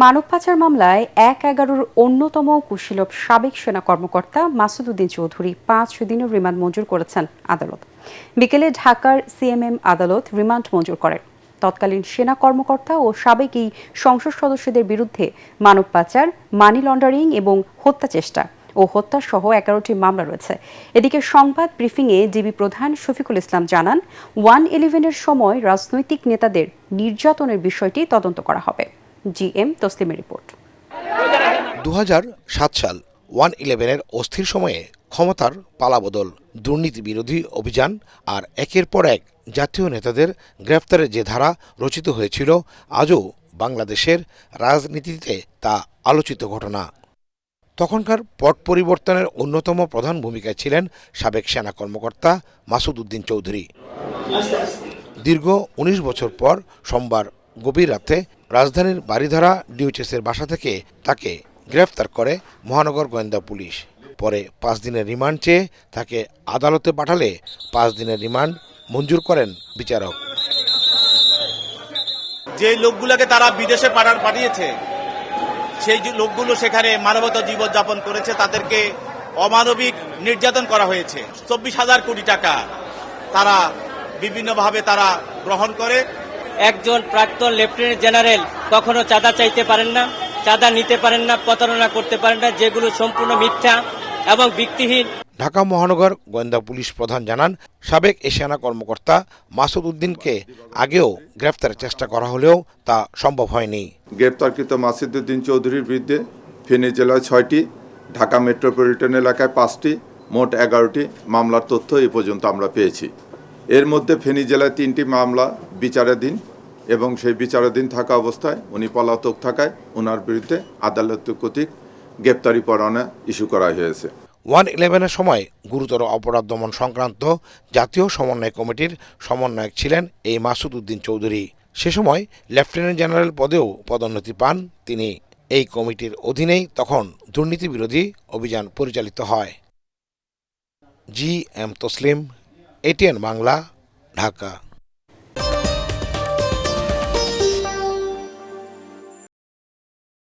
মানব পাচার মামলায় ১/১১-র অন্যতম কুশীলব সাবেক সেনা কর্মকর্তা মাসুদ উদ্দিন চৌধুরী ৫ দিনের রিমান্ড মঞ্জুর করেছেন আদালত। বিকেলে ঢাকার সিএমএম আদালত রিমান্ড মঞ্জুর করেন। তৎকালীন সেনা কর্মকর্তা ও সাবেক এই সংসদ সদস্যদের বিরুদ্ধে মানব পাচার, মানি লন্ডারিং এবং হত্যা চেষ্টা ও হত্যাসহ ১১টি মামলা রয়েছে। এদিকে সংবাদ ব্রিফিংয়ে ডিবি প্রধান শফিকুল ইসলাম জানান, 1-11-এর সময় রাজনৈতিক নেতাদের নির্যাতনের বিষয়টি তদন্ত করা হবে। GM তসলিমের report. ২০০৭ সাল 1-11-এর অস্থির সময়ে ক্ষমতার পালাবদল, দুর্নীতি বিরোধী অভিযান আর একের পর এক জাতীয় নেতাদের গ্রেফতারের যে ধারা রচিত হয়েছিল, আজও বাংলাদেশের রাজনীতিতে তা আলোচিত ঘটনা। তখনকার পট পরিবর্তনের অন্যতম প্রধান ভূমিকায় ছিলেন সাবেক সেনা কর্মকর্তা মাসুদ উদ্দিন চৌধুরী। দীর্ঘ ১৯ বছর পর সোমবার গভীর রাতে রাজধানীর বারিধারা ডিওএইচএসের বাসা থেকে তাকে গ্রেফতার করে মহানগর গোয়েন্দা পুলিশ। পরে ৫ দিনের রিমান্ড চেয়ে তাকে আদালতে পাঠালে ৫ দিনের রিমান্ড মঞ্জুর করেন বিচারক। যে লোকগুলোকে তারা বিদেশে পাঠিয়েছে, সেই লোকগুলো সেখানে মানবতা জীবনযাপন করেছে, তাদেরকে অমানবিক নির্যাতন করা হয়েছে। ২৪,০০০ কোটি টাকা তারা বিভিন্নভাবে তারা গ্রহণ করে। একজন প্রাক্তন লেফটেন্যান্ট জেনারেল কখনো চাঁদা চাইতে পারেন না, চাঁদা নিতে পারেন না, প্রতারণা করতে পারেন না, যেগুলো সম্পূর্ণ মিথ্যা এবং ভিত্তিহীন। ঢাকা মহানগর গোয়েন্দা পুলিশ প্রধান জানান, সাবেক এই সেনা কর্মকর্তা মাসুদ উদ্দিনকে আগেও গ্রেফতারের চেষ্টা করা হলেও তা সম্ভব হয়নি। গ্রেপ্তারকৃত মাসুদ উদ্দিন চৌধুরীর বিরুদ্ধে ফেনী জেলায় ৬টি, ঢাকা মেট্রোপলিটন এলাকায় ৫টি, মোট ১১টি মামলার তথ্য এ পর্যন্ত আমরা পেয়েছি। এর মধ্যে ফেনী জেলায় 3টি মামলা বিচারাধীন এবং সেই বিচারাধীন থাকা অবস্থায় উনি পলাতক থাকায় ওনার বিরুদ্ধে আদালত কর্তৃক গ্রেপ্তারি পরোয়ানা ইস্যু করা হয়েছে। 1-11-এর সময় গুরুতর অপরাধ দমন সংক্রান্ত জাতীয় সমন্বয় কমিটির সমন্বয়ক ছিলেন এই মাসুদ উদ্দিন চৌধুরী। সে সময় লেফটেন্যান্ট জেনারেল পদেও পদোন্নতি পান তিনি। এই কমিটির অধীনেই তখন দুর্নীতি বিরোধী অভিযান পরিচালিত হয়। GM Taslim, ATN Bangla, Dhaka.